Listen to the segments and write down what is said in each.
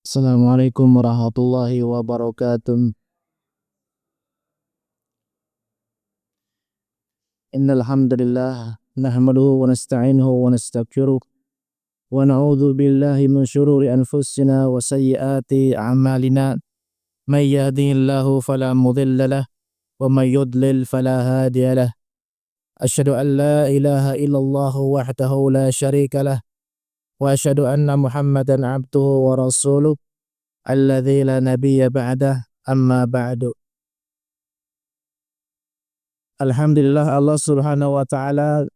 Assalamualaikum warahmatullahi wabarakatuh. Innal hamdalillah nahmaduhu wa nasta'inuhu wa nastaghfiruh wa na'udzu billahi min shururi anfusina wa sayyiati a'malina. May yahdihillahu fala mudilla lahu wa may yudlil fala hadiya lahu. Asyhadu an la ilaha illallah wahdahu la syarika lah wa asyhadu anna Muhammadan abduhu wa rasuluh alladzi la nabiyya ba'dah, amma ba'du. Alhamdulillah, Allah Subhanahu wa taala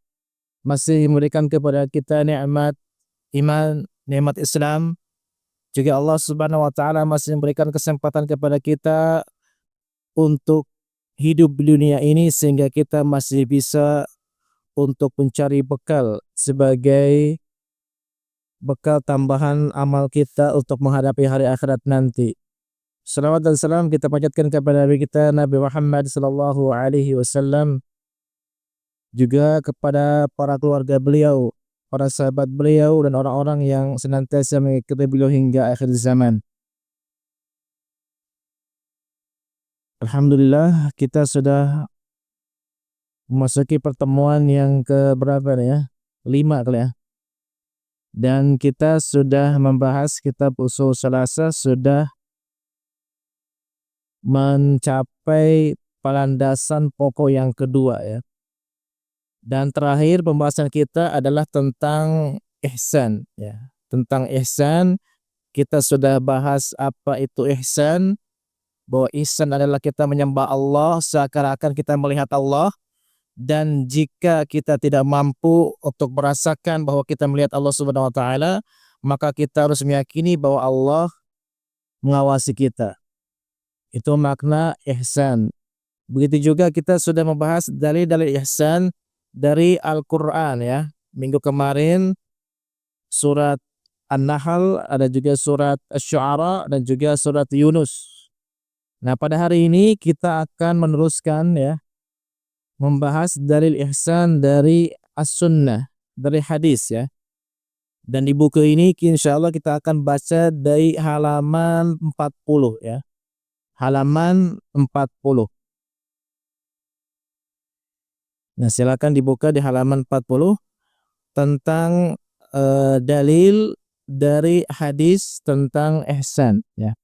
masih memberikan kepada kita nikmat iman, nikmat Islam. Juga Allah Subhanahu wa taala masih memberikan kesempatan kepada kita untuk hidup di dunia ini sehingga kita masih bisa untuk mencari bekal sebagai bekal tambahan amal kita untuk menghadapi hari akhirat nanti. Salawat dan salam kita panjatkan kepada Nabi kita Nabi Muhammad sallallahu alaihi wasallam, juga kepada para keluarga beliau, para sahabat beliau dan orang-orang yang senantiasa mengikuti beliau hingga akhir zaman. Alhamdulillah, kita sudah memasuki pertemuan yang ke berapa nih ya? 5 kali ya. Dan kita sudah membahas kitab Ushul Tsalatsa, sudah mencapai landasan pokok yang kedua ya. Dan terakhir pembahasan kita adalah tentang ihsan ya. Tentang ihsan kita sudah bahas apa itu ihsan, bahwa ihsan adalah kita menyembah Allah seakan-akan kita melihat Allah, dan jika kita tidak mampu untuk merasakan bahwa kita melihat Allah Subhanahu wa taala, maka kita harus meyakini bahwa Allah mengawasi kita. Itu makna ihsan. Begitu juga kita sudah membahas dalil-dalil ihsan dari Al-Qur'an ya. Minggu kemarin surat An-Nahl, ada juga surat Asy-Syu'ara dan juga surat Yunus. Nah, pada hari ini kita akan meneruskan ya, membahas dalil ihsan dari As-Sunnah, dari hadis ya. Dan di buku ini insyaallah kita akan baca dari halaman 40 ya. Halaman 40. Nah, silakan dibuka di halaman 40 tentang dalil dari hadis tentang ihsan ya.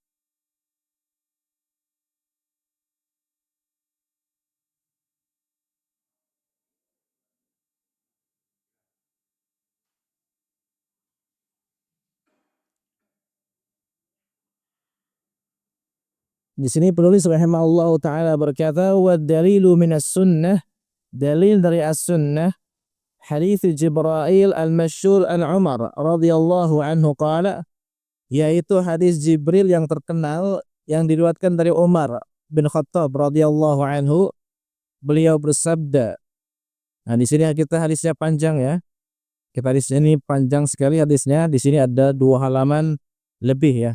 Di sini penulis rahimahullahu taala berkata, wa dalilu minas sunnah, dalil dari as-sunnah, hadits Jibril al-masyhur an Umar radhiyallahu anhu qala, yaitu hadis Jibril yang terkenal yang diriwayatkan dari Umar bin Khattab radhiyallahu anhu. Beliau bersabda. Nah, di sini kita hadisnya panjang ya. Kita hadis ini panjang sekali hadisnya. Di sini ada 2 halaman lebih ya.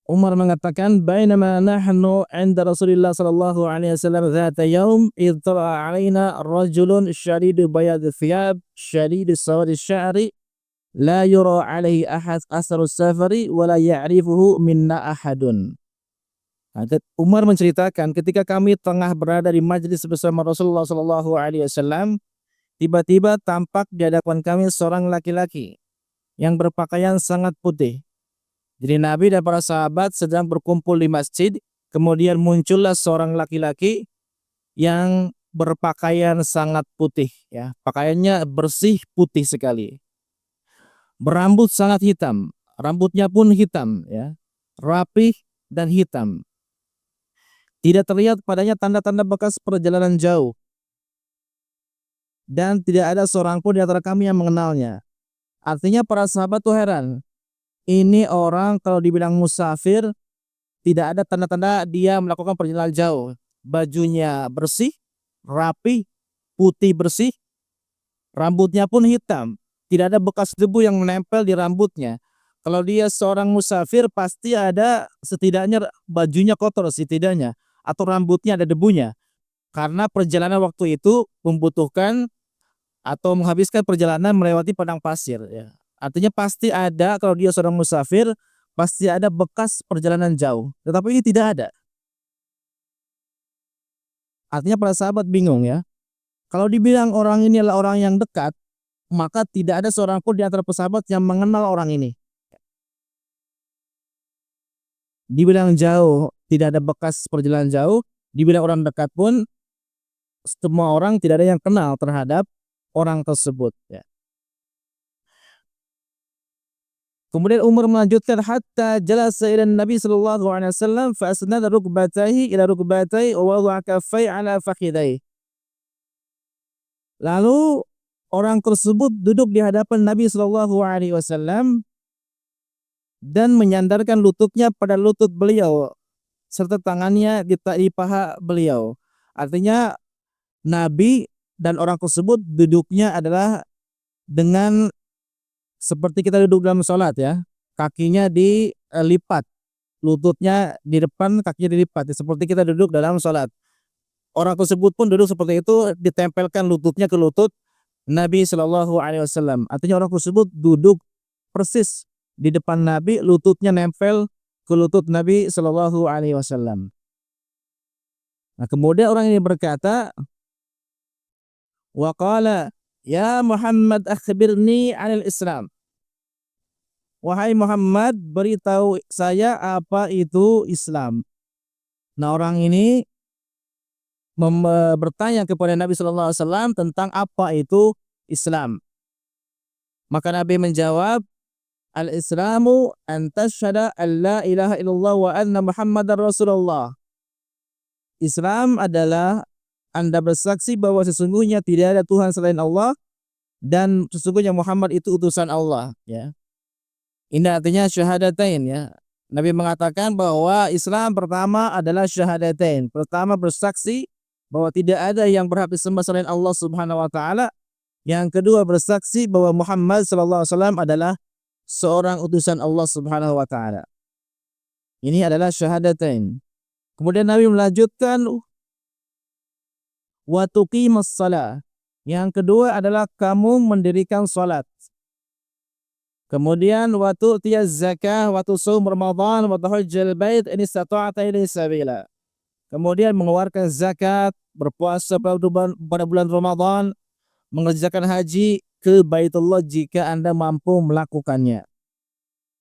Umar mengatakan, bainama nahnu 'inda Rasulillah sallallahu alaihi wasallam dzata yaum idh tala'a 'alaina rajulun syadidu bayadil thiyab syadidu sawadi sya'ri la yura 'alaihi ahad atharu safari wa la ya'rifuhu minna ahadun. Umar menceritakan ketika kami tengah berada di majlis bersama Rasulullah sallallahu alaihi wasallam, tiba-tiba tampak di hadapan kami seorang laki-laki yang berpakaian sangat putih. Jadi Nabi dan para sahabat sedang berkumpul di masjid, kemudian muncullah seorang laki-laki yang berpakaian sangat putih ya. Pakaiannya bersih putih sekali. Berambut sangat hitam, rambutnya pun hitam ya. Rapih dan hitam. Tidak terlihat padanya tanda-tanda bekas perjalanan jauh. Dan tidak ada seorang pun di antara kami yang mengenalnya. Artinya para sahabat tuh heran. Ini orang kalau dibilang musafir, tidak ada tanda-tanda dia melakukan perjalanan jauh. Bajunya bersih, rapi, putih bersih, rambutnya pun hitam. Tidak ada bekas debu yang menempel di rambutnya. Kalau dia seorang musafir pasti ada setidaknya bajunya kotor setidaknya, atau rambutnya ada debunya. Karena perjalanan waktu itu membutuhkan atau menghabiskan perjalanan melewati padang pasir ya. Artinya pasti ada kalau dia seorang musafir, pasti ada bekas perjalanan jauh, tetapi ini tidak ada. Artinya para sahabat bingung ya, kalau dibilang orang ini adalah orang yang dekat, maka tidak ada seorang pun di antara sahabat yang mengenal orang ini. Dibilang jauh, tidak ada bekas perjalanan jauh, dibilang orang dekat pun, semua orang tidak ada yang kenal terhadap orang tersebut ya. Kemudian Umar melanjutkan hatta jalasa ila Nabi sallallahu alaihi wasallam fa asnada rukbatayhi ila rukbatayhi wa wada'a kaffayhi ala fakhidayhi. Lalu orang tersebut duduk di hadapan Nabi sallallahu alaihi wasallam dan menyandarkan lututnya pada lutut beliau serta tangannya di paha beliau. Artinya Nabi dan orang tersebut duduknya adalah dengan seperti kita duduk dalam sholat ya, kakinya dilipat, lututnya di depan, kakinya dilipat, seperti kita duduk dalam sholat. Orang tersebut pun duduk seperti itu, ditempelkan lututnya ke lutut Nabi Shallallahu Alaihi Wasallam. Artinya orang tersebut duduk persis di depan Nabi, lututnya nempel ke lutut Nabi Shallallahu Alaihi Wasallam. Nah, kemudian orang ini berkata, waqala ya Muhammad akhbirni 'anil Islam. Wahai Muhammad, beritahu saya apa itu Islam. Nah, orang ini bertanya kepada Nabi sallallahu alaihi wasallam tentang apa itu Islam. Maka Nabi menjawab, "Al-Islamu an tashhada an la ilaha illallah wa anna Muhammadar Rasulullah." Islam adalah Anda bersaksi bahwa sesungguhnya tidak ada Tuhan selain Allah dan sesungguhnya Muhammad itu utusan Allah, ya. Ini artinya syahadatain ya. Nabi mengatakan bahwa Islam pertama adalah syahadatain. Pertama bersaksi bahwa tidak ada yang berhak disembah selain Allah Subhanahu wa taala. Yang kedua bersaksi bahwa Muhammad sallallahu alaihi wasallam adalah seorang utusan Allah Subhanahu wa taala. Ini adalah syahadatain. Kemudian Nabi melanjutkan wa tuqimus shalah. Yang kedua adalah kamu mendirikan salat. Kemudian wa tu'tiyaz zakah wa tusum Ramadan wa tahujjal bait in istata'ta ilaihi sabila. Kemudian mengeluarkan zakat, berpuasa pada bulan Ramadan, mengerjakan haji ke Baitullah jika Anda mampu melakukannya.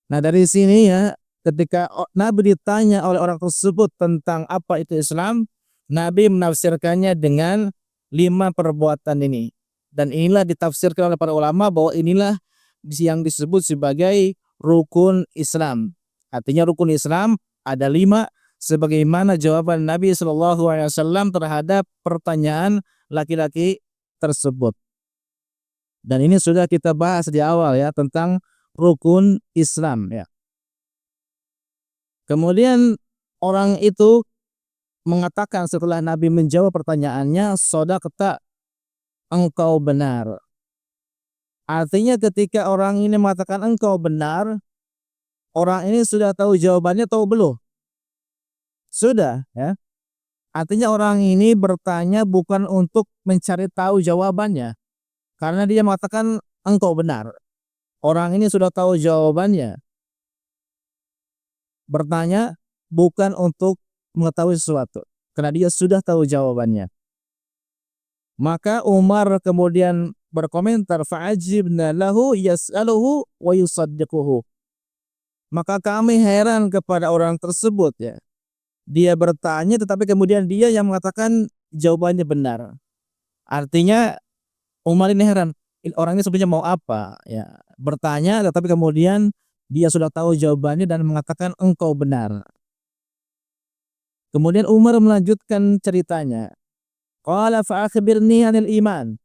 Nah, dari sini ya, ketika Nabi ditanya oleh orang tersebut tentang apa itu Islam, Nabi menafsirkannya dengan 5 perbuatan ini. Dan inilah ditafsirkan oleh para ulama bahwa inilah yang disebut sebagai rukun Islam. Artinya rukun Islam ada 5 sebagaimana jawaban Nabi Shallallahu Alaihi Wasallam terhadap pertanyaan laki-laki tersebut. Dan ini sudah kita bahas di awal ya tentang rukun Islam ya. Kemudian orang itu mengatakan setelah Nabi menjawab pertanyaannya, shadaqta, engkau benar. Artinya ketika orang ini mengatakan engkau benar, orang ini sudah tahu jawabannya atau belum? Sudah ya. Artinya orang ini bertanya bukan untuk mencari tahu jawabannya. Karena dia mengatakan engkau benar. Orang ini sudah tahu jawabannya. Bertanya bukan untuk mengetahui sesuatu. Karena dia sudah tahu jawabannya. Maka Umar kemudian berkomentar, fa'ajibna lahu yas'aluhu wa yusaddiquhu. Maka kami heran kepada orang tersebut ya. Dia bertanya tetapi kemudian dia yang mengatakan jawabannya benar. Artinya Umar ini heran, orang ini sebenarnya mau apa ya. Bertanya tetapi kemudian dia sudah tahu jawabannya dan mengatakan engkau benar. Kemudian Umar melanjutkan ceritanya. Qala fa'akhbirni 'anil iman.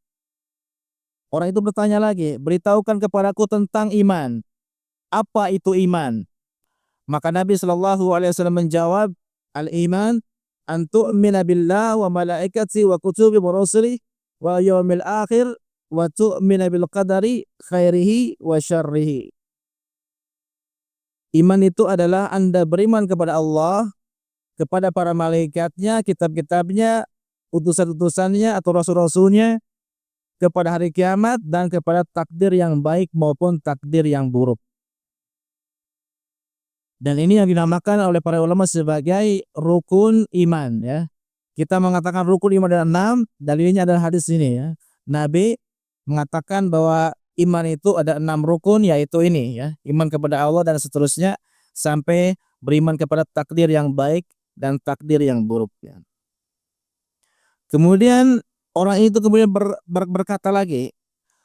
Orang itu bertanya lagi, beritahukan kepadaku tentang iman. Apa itu iman? Maka Nabi sallallahu alaihi wasallam menjawab, al-iman an tu'mina billah wa malaikatihi wa kutubihi wa rusulihi wa yaumil akhir wa tu'mina bil qadari khairihi wa syarrihi. Iman itu adalah Anda beriman kepada Allah, kepada para malaikatnya, kitab-kitabnya, utusan-utusannya atau rasul-rasulnya, kepada hari kiamat dan kepada takdir yang baik maupun takdir yang buruk. Dan ini yang dinamakan oleh para ulama sebagai rukun iman ya. Kita mengatakan rukun iman ada 6, dalilnya adalah hadis ini ya. Nabi mengatakan bahwa iman itu ada 6 rukun, yaitu ini ya, iman kepada Allah dan seterusnya sampai beriman kepada takdir yang baik dan takdir yang buruk ya. Kemudian orang itu kemudian berkata lagi,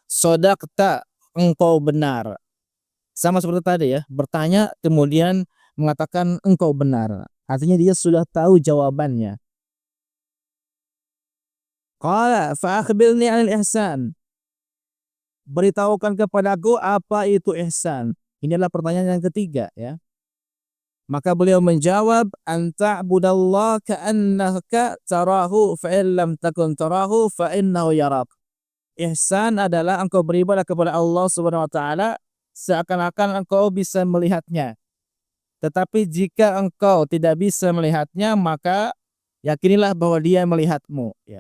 "Shadaqta, engkau benar." Sama seperti tadi ya, bertanya kemudian mengatakan engkau benar. Artinya dia sudah tahu jawabannya. Qala fa akhbirni 'anil ihsan. Beritahukan kepadaku apa itu ihsan. Ini adalah pertanyaan yang ketiga ya. Maka beliau menjawab, anta budallah ka'annaka tarahu fa in lam takun tarahu fa innahu yarak. Ihsan adalah engkau beribadah kepada Allah Subhanahu wa taala seakan-akan engkau bisa melihatnya. Tetapi jika engkau tidak bisa melihatnya, maka yakinilah bahwa dia melihatmu ya.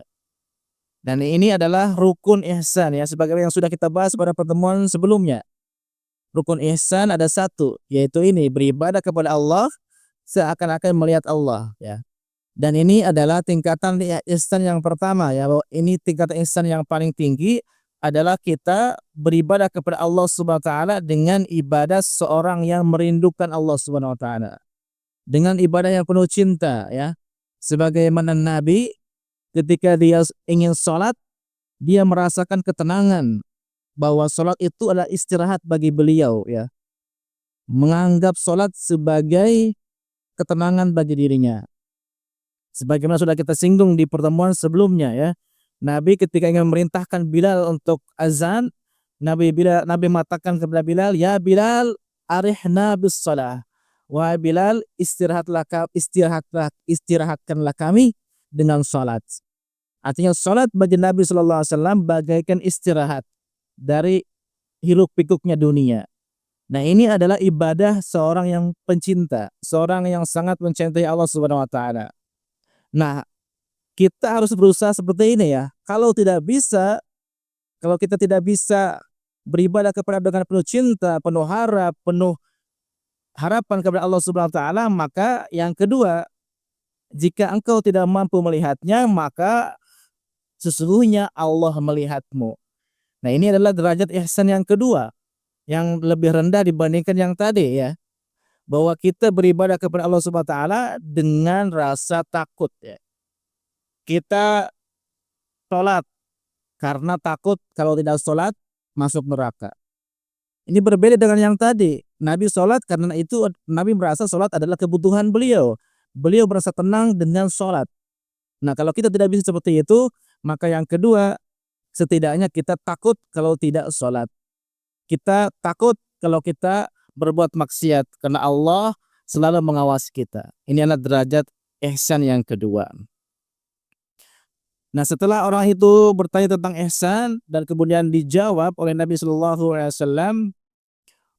Dan ini adalah rukun ihsan ya, sebagaimana yang sudah kita bahas pada pertemuan sebelumnya. Rukun ihsan ada 1, yaitu ini, beribadah kepada Allah seakan-akan melihat Allah ya. Dan ini adalah tingkatan ihsan yang pertama ya, bahwa ini tingkatan ihsan yang paling tinggi adalah kita beribadah kepada Allah Subhanahu wa taala dengan ibadah seorang yang merindukan Allah Subhanahu wa taala. Dengan ibadah yang penuh cinta ya. Sebagaimana Nabi ketika dia ingin sholat, dia merasakan ketenangan bahwa sholat itu adalah istirahat bagi beliau ya. Menganggap sholat sebagai ketenangan bagi dirinya. Sebagaimana sudah kita singgung di pertemuan sebelumnya ya. Nabi ketika ingin memerintahkan Bilal untuk azan, Nabi mengatakan kepada Bilal, "Ya Bilal, arihna bis shalah." Wahai Bilal, istirahatkanlah kami dengan sholat. Artinya sholat bagi Nabi sallallahu alaihi wasallam bagaikan istirahat dari hiruk pikuknya dunia. Nah, ini adalah ibadah seorang yang pencinta, seorang yang sangat mencintai Allah Subhanahu wa taala. Nah, kita harus berusaha seperti ini ya. Kalau kita tidak bisa beribadah kepada dengan penuh cinta, penuh harapan kepada Allah Subhanahu wa taala, maka yang kedua, jika engkau tidak mampu melihatnya, maka sesungguhnya Allah melihatmu. Nah, ini adalah derajat ihsan yang kedua, yang lebih rendah dibandingkan yang tadi ya. Bahwa kita beribadah kepada Allah Subhanahu wa taala dengan rasa takut ya. Kita sholat karena takut kalau tidak sholat masuk neraka. Ini berbeda dengan yang tadi. Nabi sholat karena itu Nabi merasa sholat adalah kebutuhan beliau. Beliau merasa tenang dengan sholat. Nah, kalau kita tidak bisa seperti itu, maka yang kedua, setidaknya kita takut kalau tidak sholat. Kita takut kalau kita berbuat maksiat karena Allah selalu mengawasi kita. Ini adalah derajat ihsan yang kedua. Nah, setelah orang itu bertanya tentang ihsan dan kemudian dijawab oleh Nabi Shallallahu Alaihi Wasallam,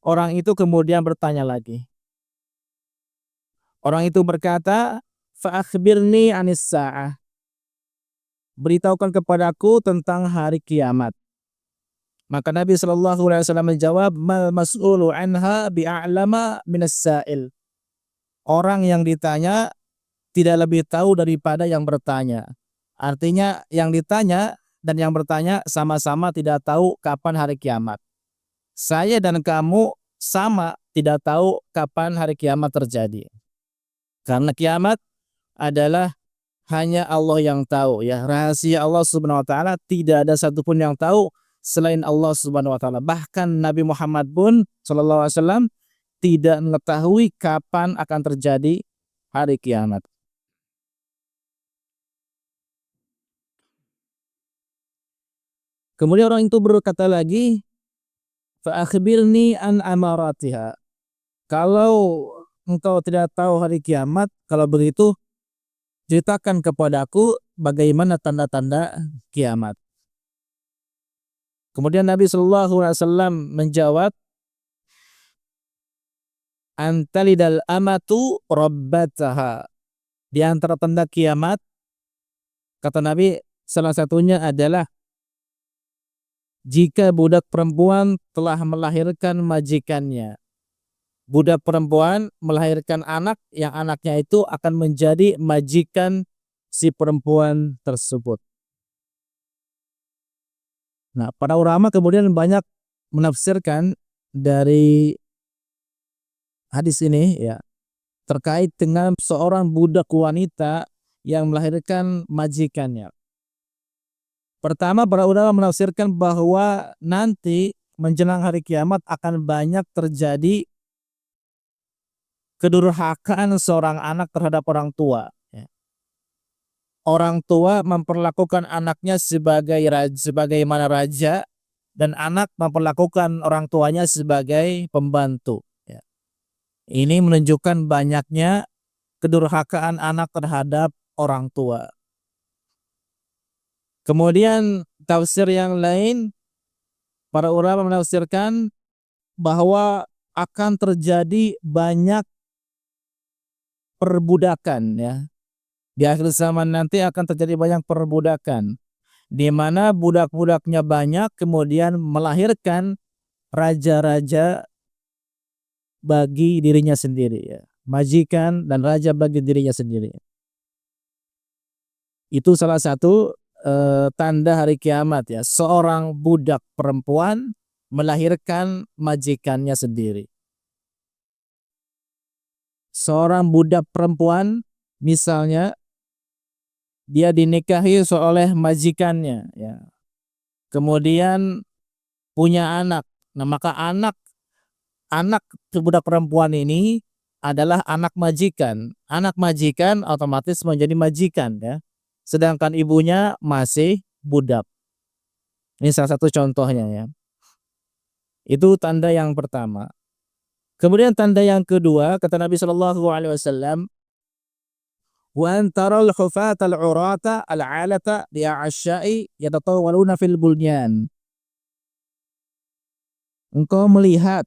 orang itu kemudian bertanya lagi. Orang itu berkata, fa akhbirni anis sa'ah. Beritahukan kepadaku tentang hari kiamat. Maka Nabi Shallallahu Alaihi Wasallam menjawab, mal mas'ulu anha bi'a'lama minas sa'il. Orang yang ditanya tidak lebih tahu daripada yang bertanya. Artinya yang ditanya dan yang bertanya sama-sama tidak tahu kapan hari kiamat. Saya dan kamu sama tidak tahu kapan hari kiamat terjadi. Karena kiamat adalah hanya Allah yang tahu ya. Rahasia Allah Subhanahu wa taala tidak ada satupun yang tahu selain Allah Subhanahu wa taala. Bahkan Nabi Muhammad pun sallallahu alaihi wasallam tidak mengetahui kapan akan terjadi hari kiamat. Kemudian orang itu berkata lagi, fa akhbirni an amaratiha. Kalau engkau tidak tahu hari kiamat, kalau begitu ceritakan kepadaku bagaimana tanda-tanda kiamat. Kemudian Nabi Shallallahu Alaihi Wasallam menjawab, antalidal amatu rabbataha. Di antara tanda kiamat, kata Nabi, salah satunya adalah jika budak perempuan telah melahirkan majikannya. Budak perempuan melahirkan anak yang anaknya itu akan menjadi majikan si perempuan tersebut. Nah, para ulama kemudian banyak menafsirkan dari hadis ini ya terkait dengan seorang budak wanita yang melahirkan majikannya. Pertama, para ulama menafsirkan bahwa nanti menjelang hari kiamat akan banyak terjadi kedurhakaan seorang anak terhadap orang tua. Orang tua memperlakukan anaknya sebagaimana raja dan anak memperlakukan orang tuanya sebagai pembantu. Ini menunjukkan banyaknya kedurhakaan anak terhadap orang tua. Kemudian tafsir yang lain, para ulama menafsirkan bahwa akan terjadi banyak perbudakan ya. Di akhir zaman nanti akan terjadi banyak perbudakan, di mana budak-budaknya banyak kemudian melahirkan raja-raja bagi dirinya sendiri ya. Majikan dan raja bagi dirinya sendiri. Itu salah satu tanda hari kiamat ya. Seorang budak perempuan melahirkan majikannya sendiri. Seorang budak perempuan misalnya dia dinikahi oleh majikannya ya. Kemudian punya anak. Nah, maka anak budak perempuan ini adalah anak majikan. Anak majikan otomatis menjadi majikan ya. Sedangkan ibunya masih budak. Ini salah satu contohnya ya. Itu tanda yang pertama. Kemudian tanda yang kedua kata Nabi Shallallahu alaihi wasallam, wa antaral hufatal urata al-alata li'asyai yatatawaluna fil bunyan. Engkau melihat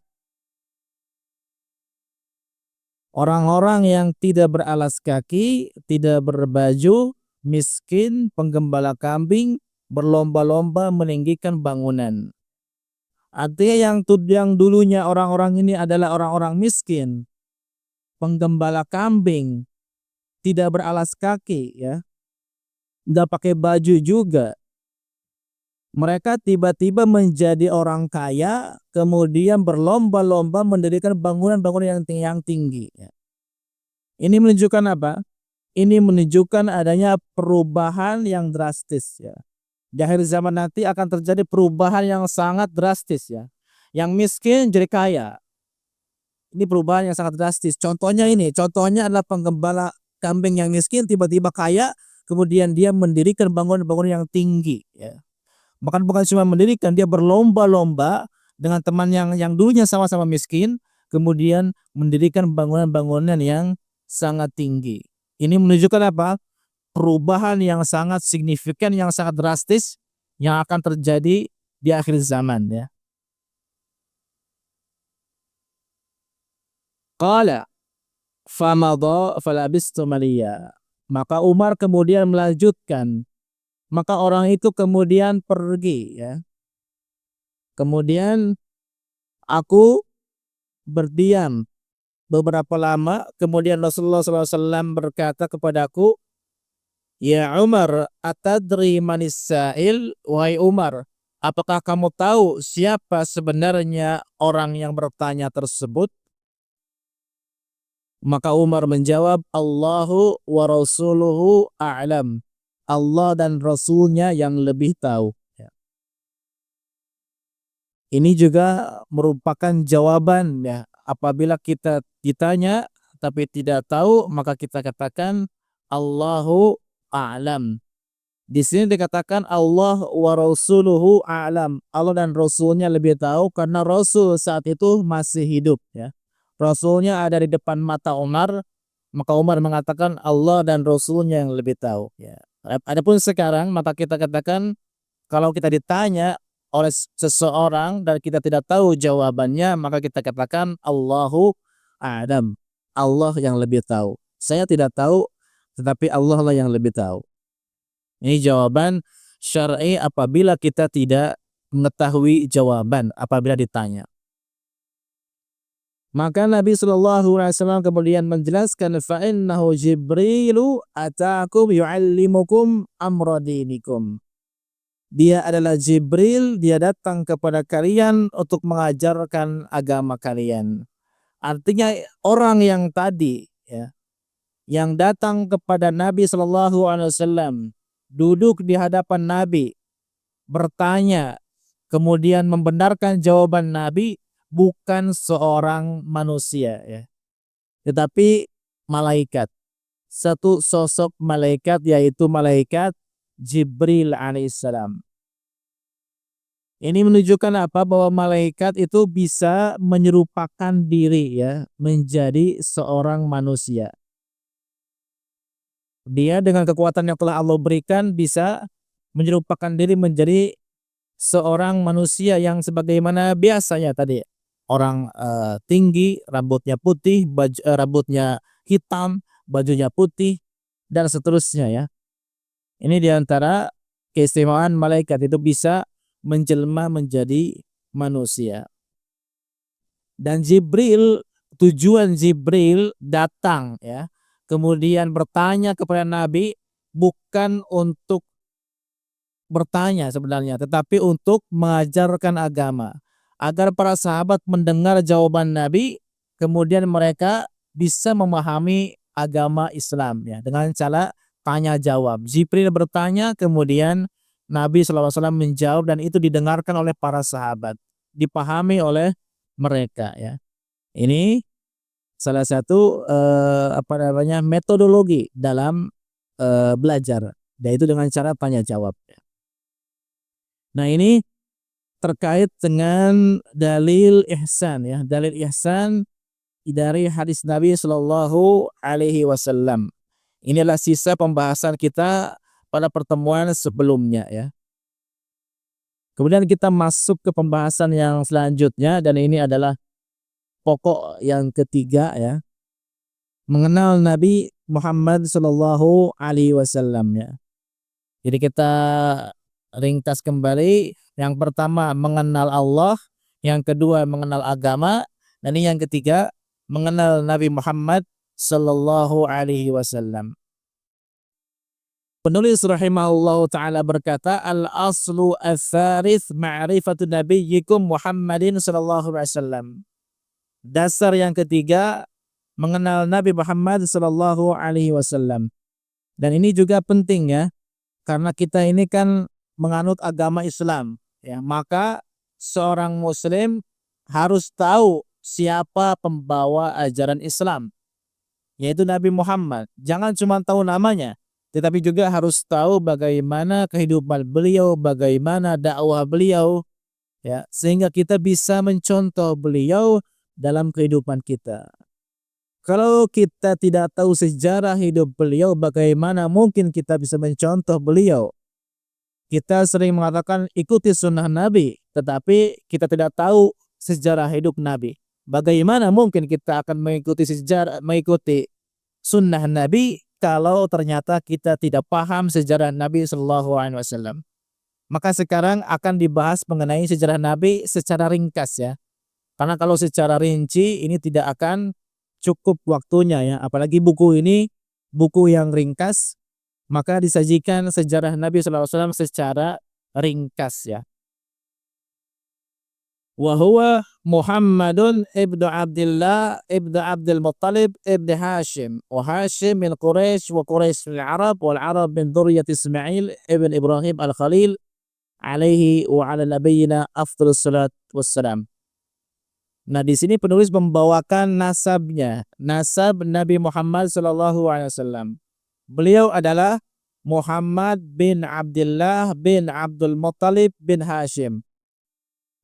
orang-orang yang tidak beralas kaki, tidak berbaju, miskin, penggembala kambing, berlomba-lomba meninggikan bangunan. Artinya yang dulunya orang-orang ini adalah orang-orang miskin, penggembala kambing, tidak beralas kaki ya, nggak pakai baju juga. Mereka tiba-tiba menjadi orang kaya, kemudian berlomba-lomba mendirikan bangunan-bangunan yang tinggi. Ini menunjukkan apa? Ini menunjukkan adanya perubahan yang drastis ya. Di akhir zaman nanti akan terjadi perubahan yang sangat drastis ya. Yang miskin jadi kaya. Ini perubahan yang sangat drastis. Contohnya adalah penggembala kambing yang miskin tiba-tiba kaya, kemudian dia mendirikan bangunan-bangunan yang tinggi ya. Bahkan bukan cuma mendirikan, dia berlomba-lomba dengan teman yang dulunya sama-sama miskin, kemudian mendirikan bangunan-bangunan yang sangat tinggi. Ini menunjukkan apa? Perubahan yang sangat signifikan, yang sangat drastis yang akan terjadi di akhir zaman ya. Qala famadha falabistu maliya. Maka Umar kemudian melanjutkan, maka orang itu kemudian pergi ya. Kemudian aku berdiam beberapa lama, kemudian Rasulullah SAW berkata kepadaku, ya Umar, atadri manis sa'il? Wahai Umar, apakah kamu tahu siapa sebenarnya orang yang bertanya tersebut? Maka Umar menjawab, Allahu wa rasuluhu a'lam. Allah dan Rasulnya yang lebih tahu. Ini juga merupakan jawaban ya. Apabila kita ditanya tapi tidak tahu, maka kita katakan Allahu a'lam. Di sini dikatakan Allah wa rasuluhu a'lam. Allah dan Rasulnya lebih tahu karena Rasul saat itu masih hidup ya. Rasulnya ada di depan mata Umar, maka Umar mengatakan Allah dan Rasulnya yang lebih tahu ya. Adapun sekarang maka kita katakan kalau kita ditanya oleh seseorang dan kita tidak tahu jawabannya, maka kita katakan Allahu a'lam. Allah yang lebih tahu. Saya tidak tahu, tetapi Allah lah yang lebih tahu. Ini jawaban syar'i apabila kita tidak mengetahui jawaban apabila ditanya. Maka Nabi Shallallahu Alaihi Wasallam kemudian menjelaskan, fa innahu Jibrilu ataakum yu'allimukum amra dinikum. Dia adalah Jibril, dia datang kepada kalian untuk mengajarkan agama kalian. Artinya orang yang tadi, ya, yang datang kepada Nabi Shallallahu Alaihi Wasallam, duduk di hadapan Nabi, bertanya, kemudian membenarkan jawaban Nabi, bukan seorang manusia, ya, tetapi malaikat. Satu sosok malaikat, yaitu malaikat Jibril alaihissalam. Ini menunjukkan apa? Bahwa malaikat itu bisa menyerupakan diri, ya, menjadi seorang manusia. Dia dengan kekuatan yang telah Allah berikan bisa menyerupakan diri menjadi seorang manusia yang sebagaimana biasanya tadi. Orang tinggi, rambutnya putih, rambutnya hitam, bajunya putih, dan seterusnya, ya. Ini diantara keistimewaan malaikat, itu bisa menjelma menjadi manusia. Dan Jibril, tujuan Jibril datang, ya, kemudian bertanya kepada Nabi bukan untuk bertanya sebenarnya, tetapi untuk mengajarkan agama, agar para sahabat mendengar jawaban Nabi, kemudian mereka bisa memahami agama Islam, ya, dengan cara tanya jawab. Jibril bertanya, kemudian Nabi SAW menjawab, dan itu didengarkan oleh para sahabat, dipahami oleh mereka, ya. Ini salah satu metodologi dalam belajar, yaitu dengan cara tanya jawab. Nah, ini terkait dengan dalil ihsan, ya, dalil ihsan dari hadis Nabi Shallallahu Alaihi Wasallam. Inilah sisa pembahasan kita pada pertemuan sebelumnya, ya. Kemudian kita masuk ke pembahasan yang selanjutnya, dan ini adalah pokok yang ketiga, ya, mengenal Nabi Muhammad Shallallahu Alaihi Wasallam, ya. Jadi kita ringkas kembali. Yang pertama mengenal Allah, yang kedua mengenal agama, dan ini yang ketiga mengenal Nabi Muhammad Sallallahu Alaihi Wasallam. Penulis rahimahullah ta'ala berkata, al-aslu al-tharith ma'rifatu nabiyyikum Muhammadin Sallallahu Alaihi Wasallam. Dasar yang ketiga mengenal Nabi Muhammad Sallallahu Alaihi Wasallam. Dan ini juga penting, ya, karena kita ini kan menganut agama Islam, ya, maka seorang muslim harus tahu siapa pembawa ajaran Islam, yaitu Nabi Muhammad. Jangan cuma tahu namanya, tetapi juga harus tahu bagaimana kehidupan beliau, bagaimana dakwah beliau, ya, sehingga kita bisa mencontoh beliau dalam kehidupan kita. Kalau kita tidak tahu sejarah hidup beliau, bagaimana mungkin kita bisa mencontoh beliau? Kita sering mengatakan ikuti sunnah Nabi, tetapi kita tidak tahu sejarah hidup Nabi. Bagaimana mungkin kita akan mengikuti sunnah Nabi kalau ternyata kita tidak paham sejarah Nabi Shallallahu Alaihi Wasallam? Maka sekarang akan dibahas mengenai sejarah Nabi secara ringkas, ya. Karena kalau secara rinci ini tidak akan cukup waktunya, ya. Apalagi buku ini buku yang ringkas, maka disajikan sejarah Nabi SAW secara ringkas, ya. Wa huwa Muhammadun ibnu Abdullah ibnu Abdul Muttalib ibnu Hashim, wa Hashim min Quraisy, wa Quraisy min Arab, wal Arab min dzurriyyat Ismail ibn Ibrahim al-Khalil alaihi wa ala nabiyyina afdhalus salat wassalam. Nah, di sini penulis membawakan nasabnya, nasab Nabi Muhammad SAW. Beliau adalah Muhammad bin Abdullah bin Abdul Muttalib bin Hashim.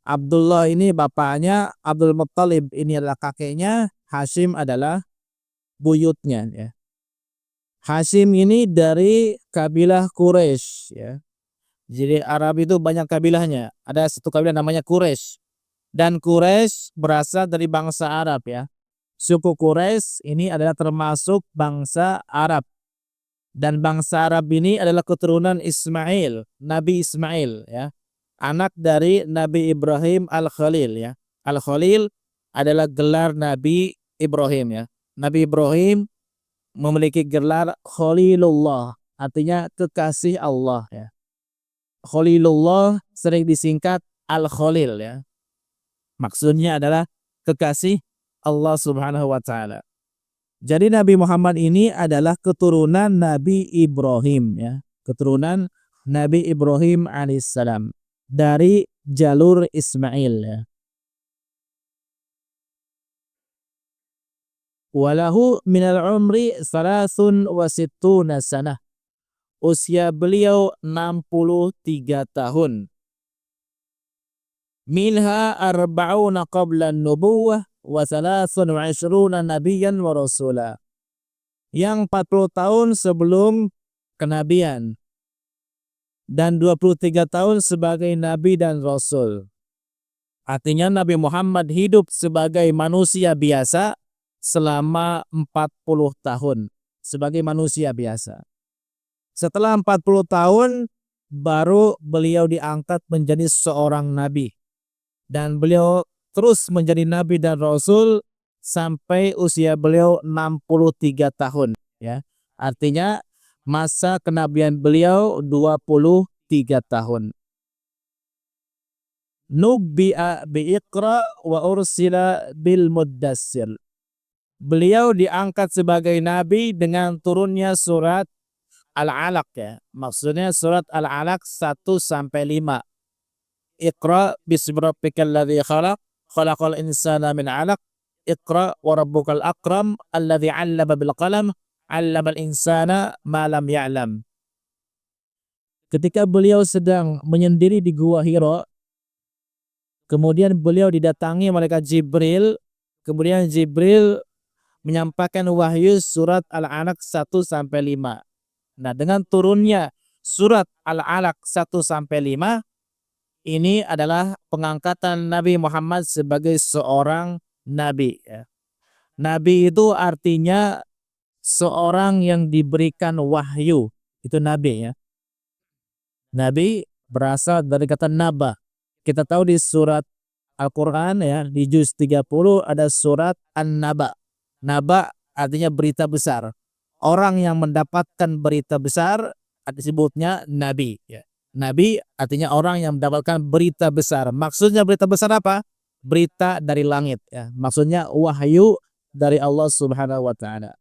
Abdullah ini bapaknya, Abdul Muttalib ini adalah kakeknya, Hashim adalah buyutnya, ya. Hashim ini dari kabilah Quraisy, ya. Jadi Arab itu banyak kabilahnya. Ada satu kabilah namanya Quraisy. Dan Quraisy berasal dari bangsa Arab, ya. Suku Quraisy ini adalah termasuk bangsa Arab. Dan bangsa Arab ini adalah keturunan Ismail, Nabi Ismail, ya. anak dari Nabi Ibrahim Al-Khalil ya. Al-Khalil adalah gelar Nabi Ibrahim ya. Nabi Ibrahim memiliki gelar Khalilullah, artinya kekasih Allah ya. Khalilullah sering disingkat Al-Khalil ya. Maksudnya adalah kekasih Allah Subhanahu wa taala. Jadi Nabi Muhammad ini adalah keturunan Nabi Ibrahim ya. Keturunan Nabi Ibrahim alaihissalam dari jalur Ismail ya. Walahu minal umri salasun wa sittuna sanah. Usia beliau 63 tahun. Minha arba'una qabla nubuwah wa salasun wa ishruna nabiyan wa rasula. Yang 40 tahun sebelum kenabian dan 23 tahun sebagai nabi dan rasul. Artinya Nabi Muhammad hidup sebagai manusia biasa selama 40 tahun sebagai manusia biasa. Setelah 40 tahun baru beliau diangkat menjadi seorang nabi. Dan beliau terus menjadi nabi dan rasul sampai usia beliau 63 tahun ya. Artinya masa kenabian beliau 23 tahun. Nubbi'a bi'iqra wa ursila bil muddassir. Beliau diangkat sebagai nabi dengan turunnya surat Al-Alaq ya. Maksudnya surat Al-Alaq 1 sampai 5. Iqra bismi rabbikal ladzi khalaq, khalaqal insana min 'alaq, Iqra wa rabbukal akram alladzi 'allama bil qalam, 'allamal insana ma lam ya'lam. Ketika beliau sedang menyendiri di Gua Hira, kemudian beliau didatangi malaikat Jibril, kemudian Jibril menyampaikan wahyu surat Al-Alaq 1 sampai 5. Nah, dengan turunnya surat Al-Alaq 1 sampai 5 ini adalah pengangkatan Nabi Muhammad sebagai seorang nabi ya. Nabi itu artinya seorang yang diberikan wahyu, itu nabi ya. Nabi berasal dari kata naba. Kita tahu di surat Al-Qur'an ya, di juz 30 ada surat An-Naba. Naba artinya berita besar. Orang yang mendapatkan berita besar disebutnya nabi ya. Nabi artinya orang yang mendapatkan berita besar. Maksudnya berita besar apa? Berita dari langit ya. Maksudnya wahyu dari Allah Subhanahu wa taala.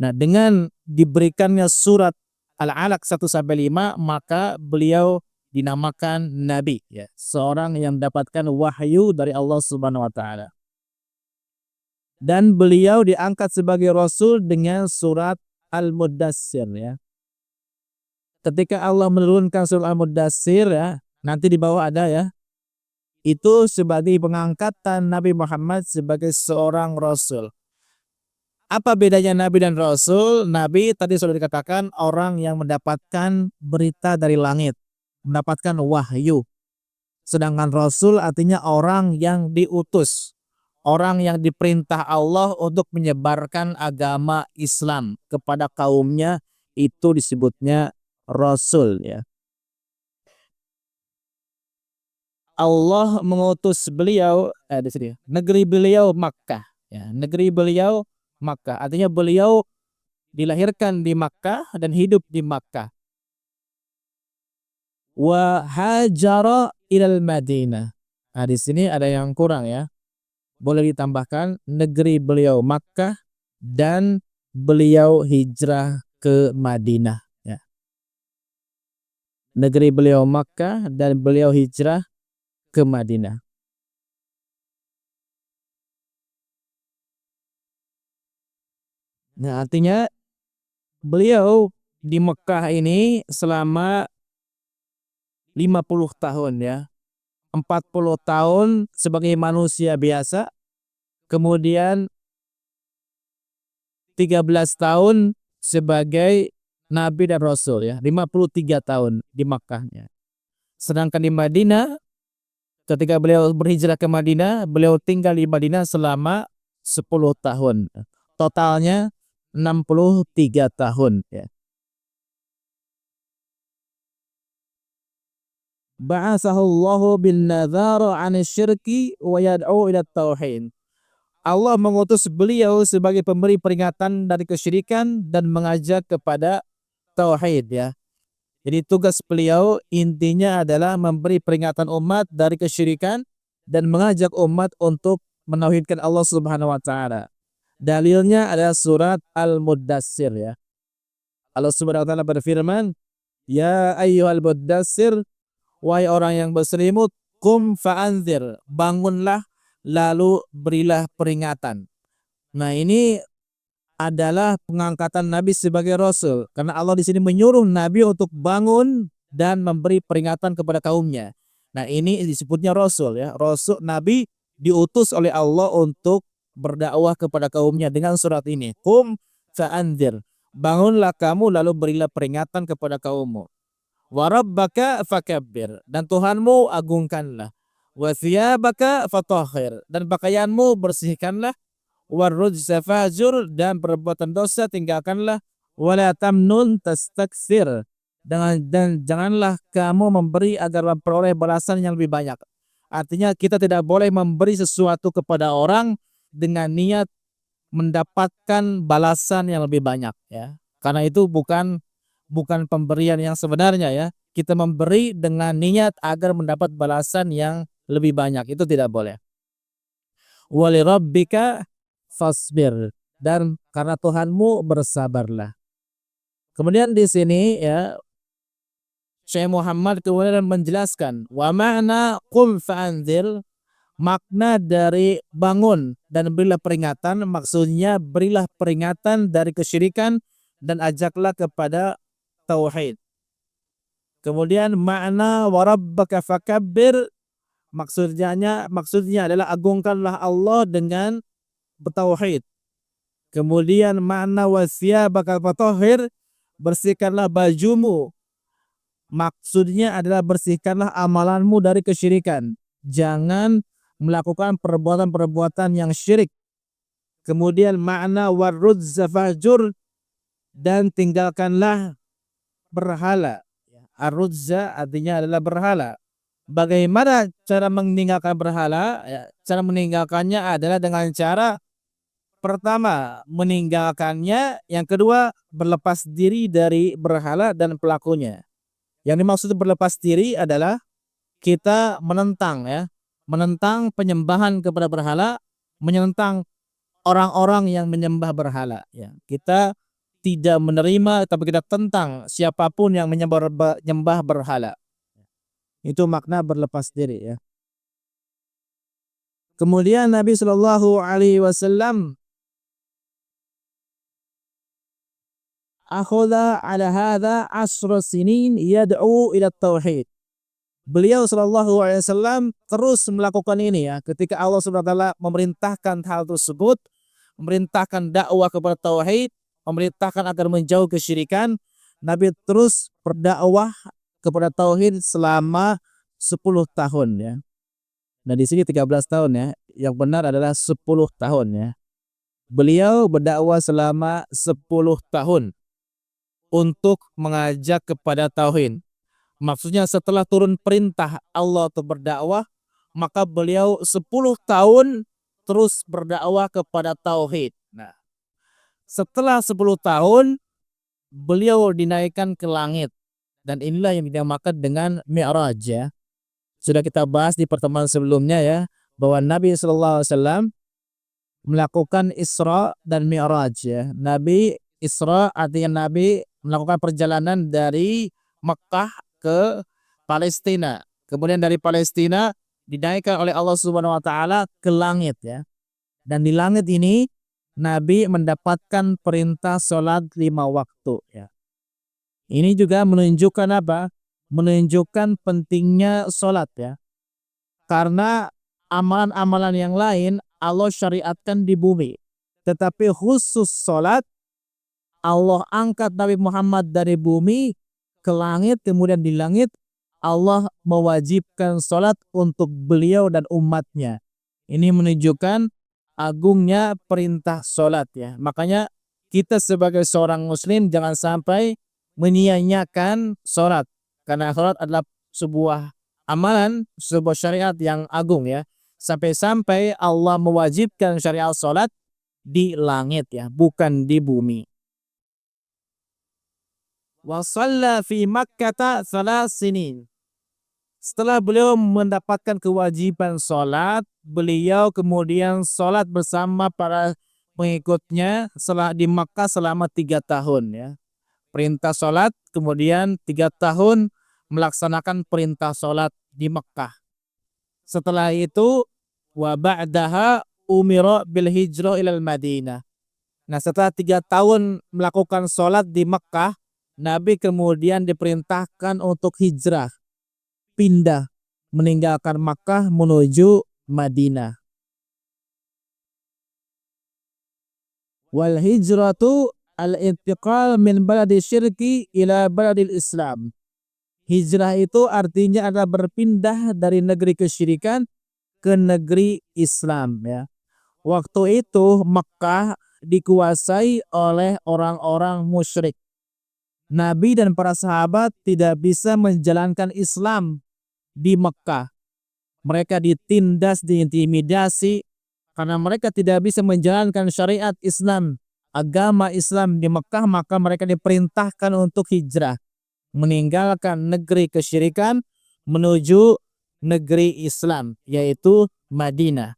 Nah, dengan diberikannya surat Al-Alaq 1 sampai 5 maka beliau dinamakan nabi ya, seorang yang mendapatkan wahyu dari Allah Subhanahu wa taala. Dan beliau diangkat sebagai rasul dengan surat Al-Muddassir ya. Ketika Allah menurunkan surat Al-Muddassir ya, nanti di bawah ada ya, itu sebagai pengangkatan Nabi Muhammad sebagai seorang rasul. Apa bedanya nabi dan rasul? Nabi tadi sudah dikatakan orang yang mendapatkan berita dari langit, mendapatkan wahyu. Sedangkan rasul artinya orang yang diutus, orang yang diperintah Allah untuk menyebarkan agama Islam kepada kaumnya, itu disebutnya rasul ya. Allah mengutus beliau di sini. Negeri beliau Makkah ya. Negeri beliau Makkah. Artinya beliau dilahirkan di Makkah dan hidup di Makkah. Wa hajara ilal Madinah. Nah, di sini ada yang kurang ya. Boleh ditambahkan negeri beliau Makkah dan beliau hijrah ke Madinah ya. Negeri beliau Makkah dan beliau hijrah ke Madinah. Nah, artinya beliau di Mekah ini selama 50 tahun ya. 40 tahun sebagai manusia biasa, kemudian 13 tahun sebagai nabi dan rasul ya. 53 tahun di Makkahnya. Sedangkan di Madinah, ketika beliau berhijrah ke Madinah, beliau tinggal di Madinah selama 10 tahun. Totalnya 63 tahun ya. ba'atsahu Allahu bin nadhara 'anil syirki wa yad'u ila tauhid. Allah mengutus beliau sebagai pemberi peringatan dari kesyirikan dan mengajak kepada tauhid ya. Jadi tugas beliau intinya adalah memberi peringatan umat dari kesyirikan dan mengajak umat untuk menauhidkan Allah Subhanahu wa taala. Dalilnya adalah surat Al-Muddatsir ya. Allah Subhanahu wa taala berfirman, "Ya ayyuhal muddatsir, wahai orang yang berselimut, qum fa'anzir, bangunlah lalu berilah peringatan." Nah, ini adalah pengangkatan Nabi sebagai rasul karena Allah di sini menyuruh Nabi untuk bangun dan memberi peringatan kepada kaumnya. Nah, ini disebutnya rasul ya. Rasul Nabi diutus oleh Allah untuk berdakwah kepada kaumnya dengan surat ini. Qum fa'anzir. Bangunlah kamu lalu berilah peringatan kepada kaummu. Wa rabbaka fakabbir, dan Tuhanmu agungkanlah. Wa thiyabaka fatahhir, dan pakaianmu bersihkanlah. Warrujza fahjur, dan perbuatan dosa tinggalkanlah. Wala tamnun tastakthir, dan janganlah kamu memberi agar memperoleh balasan yang lebih banyak. Artinya kita tidak boleh memberi sesuatu kepada orang dengan niat mendapatkan balasan yang lebih banyak ya. Karena itu bukan pemberian yang sebenarnya ya. Kita memberi dengan niat agar mendapat balasan yang lebih banyak, itu tidak boleh. Walirabbika fasbir, dan karena Tuhanmu bersabarlah. Kemudian di sini ya Syekh Muhammad kemudian menjelaskan wa ma'na qum fa'anzir, makna dari bangun dan berilah peringatan, maksudnya berilah peringatan dari kesyirikan dan ajaklah kepada tauhid. Kemudian makna warabbaka fakabbir, maksudnya adalah agungkanlah Allah dengan bertauhid. Kemudian makna wasiyabaka fatahhir, bersihkanlah bajumu, maksudnya adalah bersihkanlah amalanmu dari kesyirikan. Jangan melakukan perbuatan-perbuatan yang syirik. Kemudian makna warrudza fahjur, dan tinggalkanlah berhala. Arrudza artinya adalah berhala. Bagaimana cara meninggalkan berhala? Ya, cara meninggalkannya adalah dengan cara pertama meninggalkannya, yang kedua berlepas diri dari berhala dan pelakunya. Yang dimaksud berlepas diri adalah kita menentang ya, menentang penyembahan kepada berhala, menentang orang-orang yang menyembah berhala ya. Kita tidak menerima tapi kita tentang siapapun yang menyembah berhala. Itu makna berlepas diri ya. Kemudian Nabi Shallallahu alaihi wasallam akhadha ala hadza 10 sinin yad'u ila tauhid. Beliau Shallallahu alaihi wasallam terus melakukan ini ya, ketika Allah Subhanahu wa taala memerintahkan hal tersebut, memerintahkan dakwah kepada tauhid, memerintahkan agar menjauh kesyirikan, Nabi terus berdakwah kepada tauhid selama 10 tahun ya. Nah, di sini 13 tahun ya. Yang benar adalah 10 tahun ya. Beliau berdakwah selama 10 tahun untuk mengajak kepada tauhid. Maksudnya setelah turun perintah Allah untuk berdakwah, maka beliau 10 tahun terus berdakwah kepada tauhid. Nah, setelah 10 tahun beliau dinaikkan ke langit, dan inilah yang dinamakan dengan Mi'raj ya. Sudah kita bahas di pertemuan sebelumnya ya, bahwa Nabi sallallahu alaihi wasallam melakukan Isra dan Mi'raj ya. Nabi Isra artinya Nabi melakukan perjalanan dari Mekah ke Palestina. Kemudian dari Palestina dinaikkan oleh Allah Subhanahu wa taala ke langit ya. Dan di langit ini Nabi mendapatkan perintah sholat 5 waktu ya. Ini juga menunjukkan apa? Menunjukkan pentingnya sholat ya. Karena amalan-amalan yang lain Allah syariatkan di bumi. Tetapi khusus sholat, Allah angkat Nabi Muhammad dari bumi ke langit, kemudian di langit Allah mewajibkan sholat untuk beliau dan umatnya. Ini menunjukkan agungnya perintah sholat ya. Makanya kita sebagai seorang muslim jangan sampai menyia-nyiakan sholat, karena sholat adalah sebuah amalan, sebuah syariat yang agung ya. Sampai-sampai Allah mewajibkan syariat salat di langit ya, bukan di bumi. Wa shalla fi Makkah 3 sinin. Setelah beliau mendapatkan kewajiban sholat, beliau kemudian sholat bersama para pengikutnya setelah di Makkah selama 3 tahun ya. Perintah sholat, kemudian 3 tahun melaksanakan perintah sholat di Makkah. Setelah itu, wa ba'daha umira bil hijrah ilal Madinah. Nah, setelah 3 tahun melakukan sholat di Makkah, Nabi kemudian diperintahkan untuk hijrah, pindah, meninggalkan Makkah menuju Madinah. Wal hijratu al-intiqal min baladi syirki ila baladil Islam. Hijrah itu artinya adalah berpindah dari negeri kesyirikan ke negeri Islam ya. Waktu itu Makkah dikuasai oleh orang-orang musyrik. Nabi dan para sahabat tidak bisa menjalankan Islam di Makkah. Mereka ditindas, diintimidasi karena mereka tidak bisa menjalankan syariat Islam, agama Islam di Makkah, maka mereka diperintahkan untuk hijrah, meninggalkan negeri kesyirikan menuju negeri Islam, yaitu Madinah.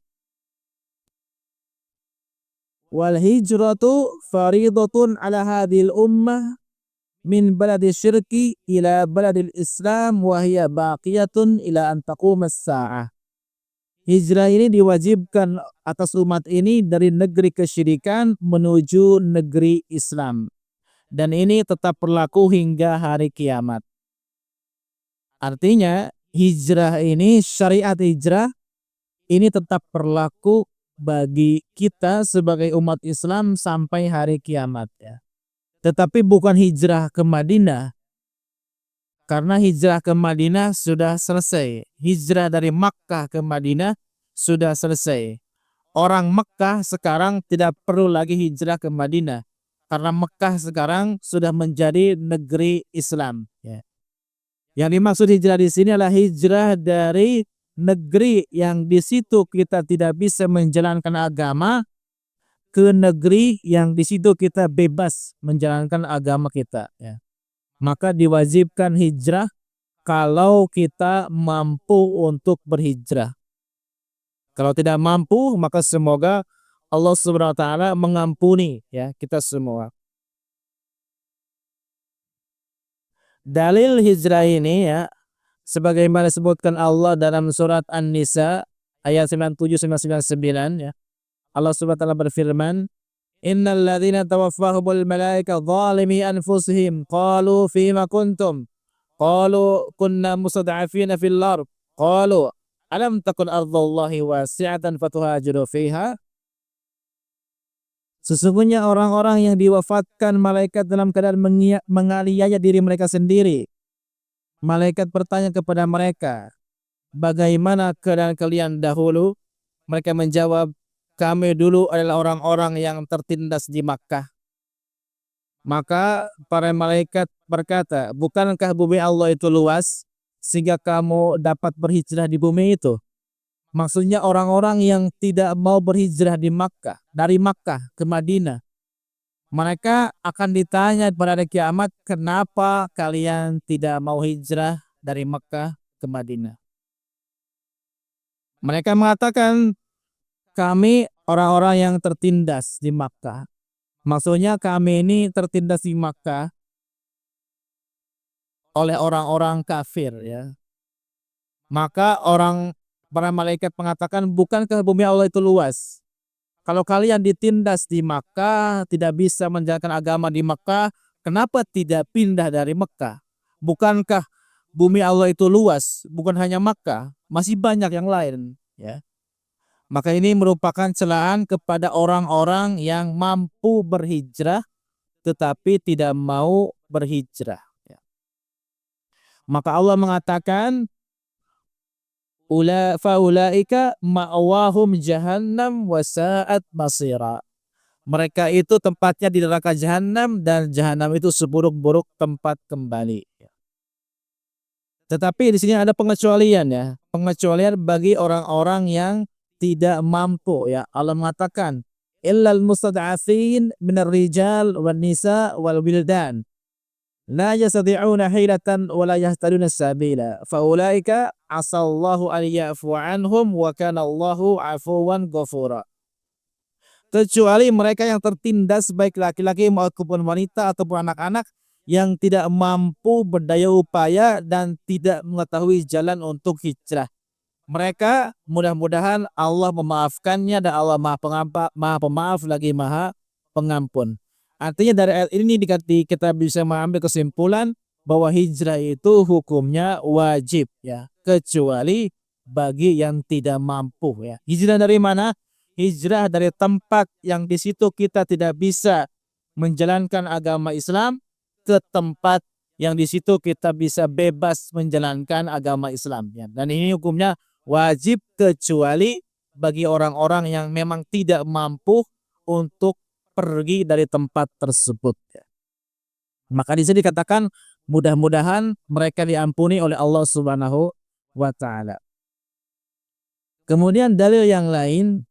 Wal hijratu faridatun ala hadhil ummah min baladi syirki ila baladil Islam wa hiya baqiyatun ila an taqumas sa'ah. Hijrah ini diwajibkan atas umat ini dari negeri kesyirikan menuju negeri Islam. Dan ini tetap berlaku hingga hari kiamat. Artinya hijrah ini, syariat hijrah ini tetap berlaku bagi kita sebagai umat Islam sampai hari kiamat ya. Tetapi bukan hijrah ke Madinah. Karena hijrah ke Madinah sudah selesai. Hijrah dari Makkah ke Madinah sudah selesai. Orang Makkah sekarang tidak perlu lagi hijrah ke Madinah. Karena Makkah sekarang sudah menjadi negeri Islam. Ya. Yang dimaksud hijrah di sini adalah hijrah dari negeri yang di situ kita tidak bisa menjalankan agama ke negeri yang di situ kita bebas menjalankan agama kita. Ya. Maka diwajibkan hijrah kalau kita mampu untuk berhijrah. Kalau tidak mampu, maka semoga Allah Subhanahu wa taala mengampuni ya kita semua. Dalil hijrah ini ya, sebagaimana disebutkan Allah dalam surat An-Nisa ayat 97-99 ya. Allah Subhanahu wa taala berfirman, "Innal ladzina tawaffahumul malaika zalimi anfusihim qalu fima kuntum?" Qalu kunna mustad'afina fil ardh. Qalu alam takun ardhullahi wasi'atan fatuhajiru fiha. Sesungguhnya orang-orang yang diwafatkan malaikat dalam keadaan menganiaya diri mereka sendiri. Malaikat bertanya kepada mereka, bagaimana keadaan kalian dahulu? Mereka menjawab, kami dulu adalah orang-orang yang tertindas di Makkah. Maka para malaikat berkata, bukankah bumi Allah itu luas sehingga kamu dapat berhijrah di bumi itu? Maksudnya orang-orang yang tidak mau berhijrah di Makkah, dari Makkah ke Madinah. Mereka akan ditanya pada hari kiamat, kenapa kalian tidak mau hijrah dari Makkah ke Madinah? Mereka mengatakan, kami orang-orang yang tertindas di Makkah. Maksudnya kami ini tertindas di Makkah oleh orang-orang kafir ya. Maka para malaikat mengatakan, bukankah bumi Allah itu luas? Kalau kalian ditindas di Makkah, tidak bisa menjalankan agama di Makkah, kenapa tidak pindah dari Makkah? Bukankah bumi Allah itu luas? Bukan hanya Makkah, masih banyak yang lain ya. Maka ini merupakan celaan kepada orang-orang yang mampu berhijrah tetapi tidak mau berhijrah. Maka Allah mengatakan, faulaika ma'wahum jahannam wa sa'at masira. Mereka itu tempatnya di neraka jahanam dan jahanam itu seburuk-buruk tempat kembali. Tetapi di sini ada pengecualian ya, pengecualian bagi orang-orang yang tidak mampu ya. Allah mengatakan, "Illal mustad'afin minar rijal wan nisa wal wildan, la yastati'una hilatan wa la yahtaduna sabila, faulaika asallahu an ya'fuwa anhum wa kana Allahu 'afuwan ghafura." Kecuali mereka yang tertindas baik laki-laki maupun wanita ataupun anak-anak yang tidak mampu berdaya upaya dan tidak mengetahui jalan untuk hijrah. Mereka mudah-mudahan Allah memaafkannya dan Allah Maha Pemaaf lagi Maha Pengampun. Artinya dari ayat ini kita bisa mengambil kesimpulan bahwa hijrah itu hukumnya wajib ya, kecuali bagi yang tidak mampu ya. Hijrah dari mana? Hijrah dari tempat yang di situ kita tidak bisa menjalankan agama Islam ke tempat yang di situ kita bisa bebas menjalankan agama Islam ya. Dan ini hukumnya wajib kecuali bagi orang-orang yang memang tidak mampu untuk pergi dari tempat tersebut ya. Maka di sini dikatakan mudah-mudahan mereka diampuni oleh Allah Subhanahu wa taala. Kemudian dalil yang lain,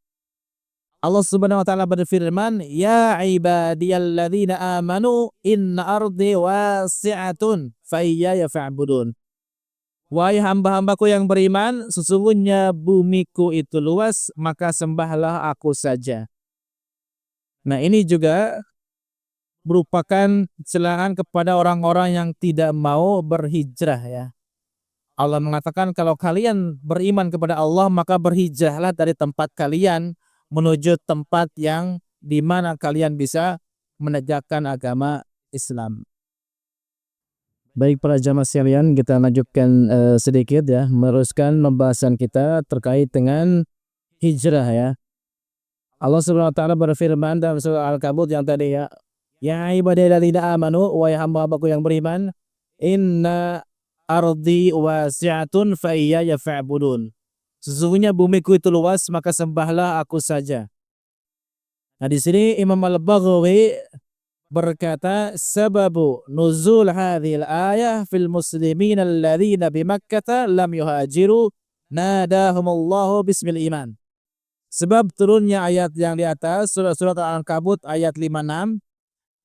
Allah Subhanahu wa taala berfirman, "Ya ibadiyalladzina amanu inna ardi wasi'atun fa iyaya fa'budun." Wahai hamba-hambaku yang beriman, sesungguhnya bumiku itu luas, maka sembahlah aku saja. Nah, ini juga merupakan celaan kepada orang-orang yang tidak mau berhijrah ya. Allah mengatakan kalau kalian beriman kepada Allah maka berhijrahlah dari tempat kalian menuju tempat yang di mana kalian bisa menegakkan agama Islam. Baik para jamaah sekalian, kita lanjutkan sedikit ya, meneruskan pembahasan kita terkait dengan hijrah ya. Allah Subhanahu wa taala berfirman dalam surah Al-Kabut yang tadi ya, "Ya ibadalladzina amanu, wahai hamba-hambaku yang beriman, inna ardi wasi'atun fa iyaya fa'budun." Sesungguhnya bumiku itu luas, maka sembahlah aku saja. Nah, di sini Imam Al-Baghawi berkata, "Sababu nuzul hadhil ayah fil muslimin alladzina bi Makkah lam yuhajiru nadahumullahu bismil iman." Sebab turunnya ayat yang di atas surat Al-Ankabut ayat 56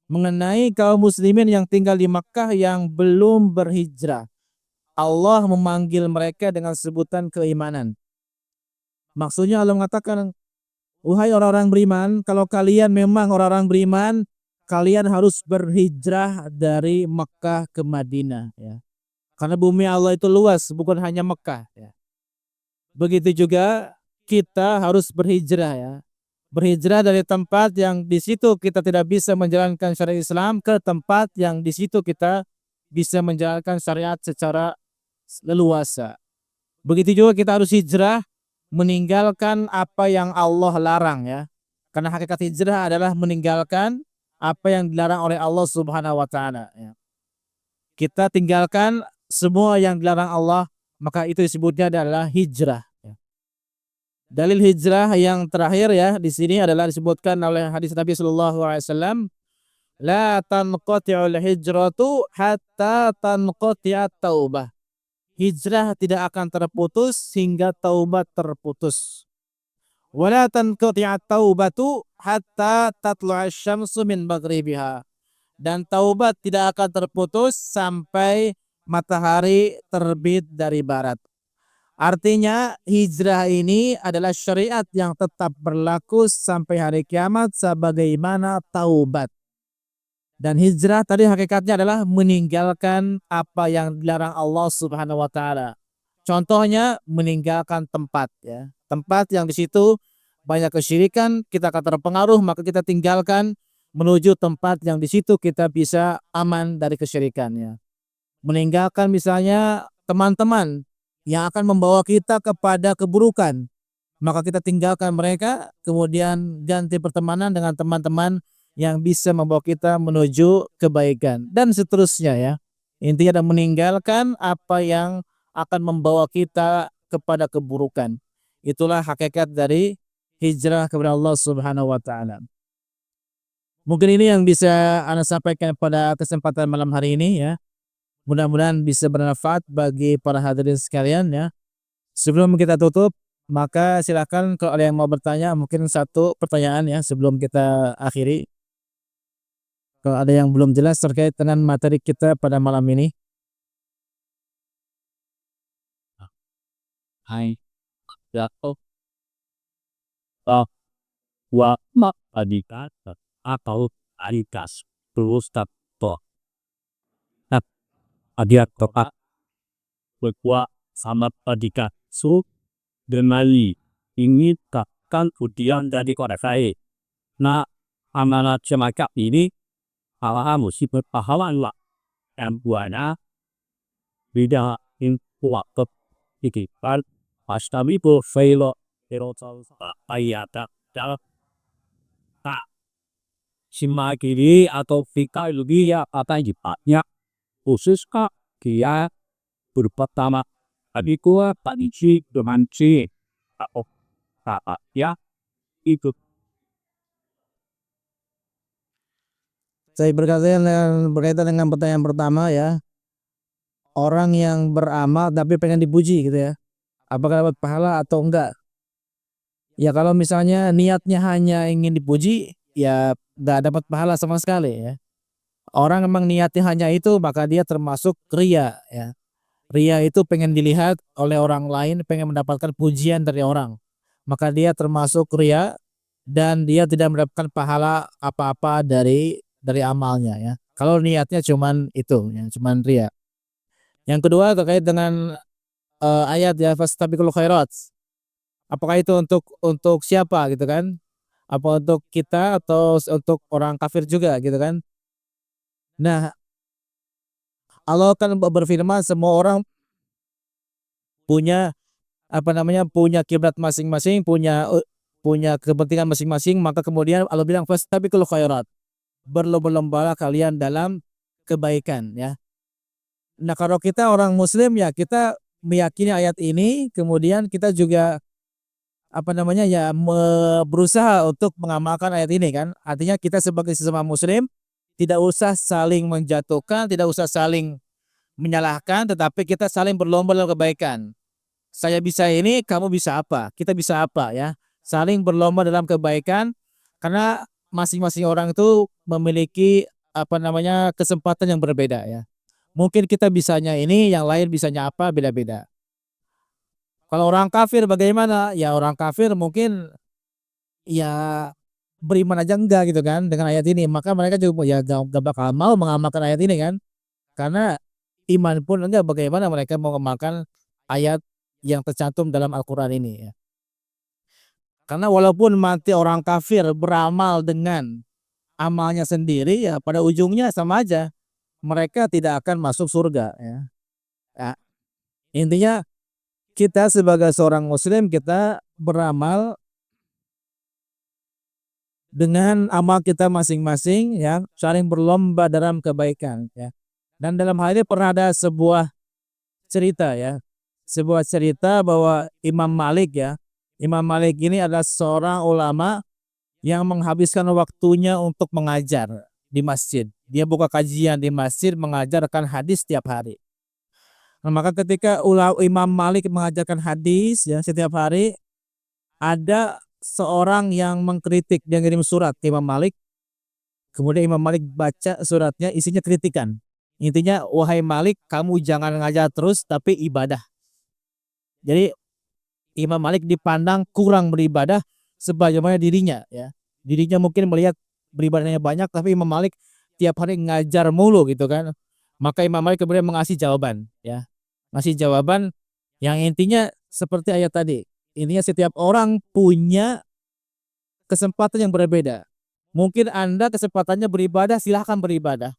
mengenai kaum muslimin yang tinggal di Makkah yang belum berhijrah. Allah memanggil mereka dengan sebutan keimanan. Maksudnya Allah mengatakan, wahai orang-orang beriman, kalau kalian memang orang-orang beriman, kalian harus berhijrah dari Makkah ke Madinah ya. Karena bumi Allah itu luas, bukan hanya Makkah ya. Begitu juga kita harus berhijrah ya. Berhijrah dari tempat yang di situ kita tidak bisa menjalankan syariat Islam ke tempat yang di situ kita bisa menjalankan syariat secara leluasa. Begitu juga kita harus hijrah meninggalkan apa yang Allah larang ya. Karena hakikat hijrah adalah meninggalkan apa yang dilarang oleh Allah Subhanahu wa taala ya. Kita tinggalkan semua yang dilarang Allah, maka itu disebutnya adalah hijrah ya. Dalil hijrah yang terakhir ya di sini adalah disebutkan oleh hadis Nabi sallallahu alaihi wasallam, la tanqati'ul hijratu hatta tanqati'at taubah. Hijrah tidak akan terputus hingga taubat terputus. Wala tanqati'at taubatu hatta tatlu'asy syamsu min maghribiha. Dan taubat tidak akan terputus sampai matahari terbit dari barat. Artinya hijrah ini adalah syariat yang tetap berlaku sampai hari kiamat sebagaimana taubat. Dan hijrah tadi hakikatnya adalah meninggalkan apa yang dilarang Allah Subhanahu wa taala. Contohnya meninggalkan tempat ya. Tempat yang di situ banyak kesyirikan, kita akan terpengaruh, maka kita tinggalkan menuju tempat yang di situ kita bisa aman dari kesyirikannya. Meninggalkan misalnya teman-teman yang akan membawa kita kepada keburukan, maka kita tinggalkan mereka, kemudian ganti pertemanan dengan teman-teman yang bisa membawa kita menuju kebaikan dan seterusnya ya. Intinya adalah meninggalkan apa yang akan membawa kita kepada keburukan. Itulah hakikat dari hijrah kepada Allah Subhanahu wa taala. Mungkin ini yang bisa Anda sampaikan pada kesempatan malam hari ini ya. Mudah-mudahan bisa bermanfaat bagi para hadirin sekalian ya. Sebelum kita tutup, maka silakan kalau ada yang mau bertanya, mungkin satu pertanyaan ya sebelum kita akhiri. Kalau ada yang belum jelas terkait dengan materi kita pada malam ini. Hai, ya, oh, bahwa adikat atau adikas terus tato. Nah, adiak tokat bahwa sama adikat su demali ini takkan udian dari korekai. Nah, amanat semacam ini hal-hal mesti berpahalan lah. Dan buahnya beda waktu ikipan pasta bipo failo erotol ayata dalam tak simakiri atau fika lebih ya apa jipatnya khusus kak kia berpertama tapi gua panci dengan si atau kakak ya itu Saya berkaitan dengan pertanyaan pertama ya. Orang yang beramal tapi pengen dipuji gitu ya. Apakah dapat pahala atau enggak? Ya kalau misalnya niatnya hanya ingin dipuji, ya nggak dapat pahala sama sekali ya. Orang emang niatnya hanya itu, maka dia termasuk ria ya. Ria itu pengen dilihat oleh orang lain, pengen mendapatkan pujian dari orang. Maka dia termasuk ria dan dia tidak mendapatkan pahala apa-apa dari amalnya ya. Kalau niatnya cuman itu ya, cuman ria. Yang kedua terkait dengan ayat ya fastabiqul khairat. Apakah itu untuk siapa gitu kan? Apa untuk kita atau untuk orang kafir juga gitu kan? Nah, Allah kan berfirman semua orang punya apa namanya, punya kiblat masing-masing, punya kepentingan masing-masing, maka kemudian Allah bilang fastabiqul khairat. Berlomba-lombalah kalian dalam kebaikan ya. Nah, kalau kita orang muslim ya kita meyakini ayat ini, kemudian kita juga apa namanya ya berusaha untuk mengamalkan ayat ini kan. Artinya kita sebagai sesama muslim tidak usah saling menjatuhkan, tidak usah saling menyalahkan, tetapi kita saling berlomba dalam kebaikan. Saya bisa ini, kamu bisa apa? Kita bisa apa ya? Saling berlomba dalam kebaikan karena masing-masing orang itu memiliki apa namanya kesempatan yang berbeda ya. Mungkin kita bisanya ini, yang lain bisanya apa, beda-beda. Kalau orang kafir bagaimana? Ya orang kafir mungkin ya beriman aja enggak gitu kan dengan ayat ini. Maka mereka juga ya gak bakal mau mengamalkan ayat ini kan. Karena iman pun enggak, bagaimana mereka mau mengamalkan ayat yang tercantum dalam Al-Quran ini ya. Karena walaupun mati orang kafir beramal dengan amalnya sendiri ya pada ujungnya sama aja. Mereka tidak akan masuk surga ya. Ya, intinya kita sebagai seorang muslim kita beramal dengan amal kita masing-masing ya, saling berlomba dalam kebaikan ya. Dan dalam hal ini pernah ada sebuah cerita ya. Sebuah cerita bahwa Imam Malik ya. Imam Malik ini adalah seorang ulama yang menghabiskan waktunya untuk mengajar di masjid. Dia buka kajian di masjid, mengajarkan hadis setiap hari. Nah, maka ketika Imam Malik mengajarkan hadis ya setiap hari, ada seorang yang mengkritik, dia ngirim surat ke Imam Malik. Kemudian Imam Malik baca suratnya, isinya kritikan. Intinya, wahai Malik, kamu jangan ngajar terus tapi ibadah. Jadi Imam Malik dipandang kurang beribadah sebagaimana dirinya ya. Dirinya mungkin melihat beribadahnya banyak, tapi Imam Malik tiap hari ngajar mulu gitu kan. Maka Imam Malik kemudian mengasih jawaban ya. Ngasih jawaban yang intinya seperti ayat tadi. Intinya setiap orang punya kesempatan yang berbeda. Mungkin Anda kesempatannya beribadah, silahkan beribadah.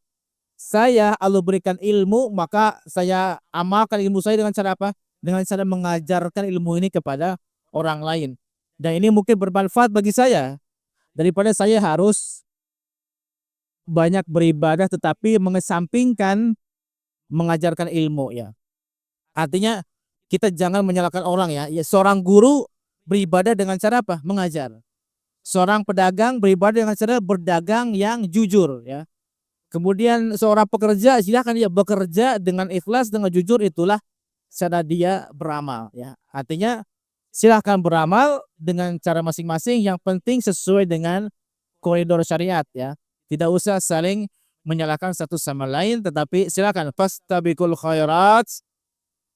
Saya Allah berikan ilmu, maka saya amalkan ilmu saya dengan cara apa? Dengan cara mengajarkan ilmu ini kepada orang lain. Dan ini mungkin bermanfaat bagi saya daripada saya harus banyak beribadah tetapi mengesampingkan mengajarkan ilmu ya. Artinya kita jangan menyalahkan orang ya. Ya seorang guru beribadah dengan cara apa? Mengajar. Seorang pedagang beribadah dengan cara berdagang yang jujur ya. Kemudian seorang pekerja silahkan dia bekerja dengan ikhlas, dengan jujur, itulah cara dia beramal ya. Artinya silahkan beramal dengan cara masing-masing, yang penting sesuai dengan koridor syariat ya. Tidak usah saling menyalahkan satu sama lain, tetapi silakan fastabiqul khairat,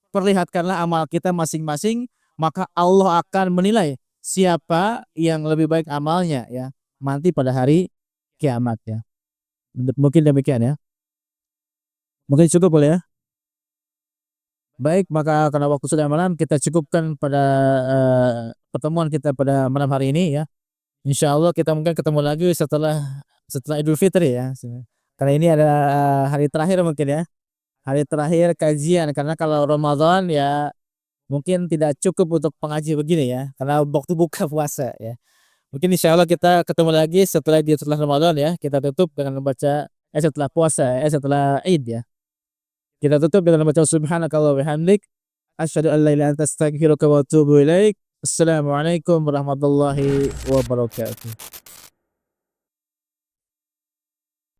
perlihatkanlah amal kita masing-masing, maka Allah akan menilai siapa yang lebih baik amalnya ya, nanti pada hari kiamat ya. Mungkin demikian ya. Mungkin cukup boleh ya. Baik, maka karena waktu sudah malam, kita cukupkan pada pertemuan kita pada malam hari ini ya. Insyaallah kita mungkin ketemu lagi setelah Idul Fitri ya. Karena ini adalah hari terakhir mungkin ya. Hari terakhir kajian, karena kalau Ramadan ya mungkin tidak cukup untuk pengaji begini ya, karena waktu buka puasa ya. Mungkin insyaallah kita ketemu lagi setelah Ramadan ya. Kita tutup dengan membaca setelah puasa setelah Id ya. Kita tutup dengan membaca subhanakallah wa bihamdik, asyhadu an la ilaha illa anta astaghfiruka wa atubu ilaik. Assalamualaikum warahmatullahi wabarakatuh.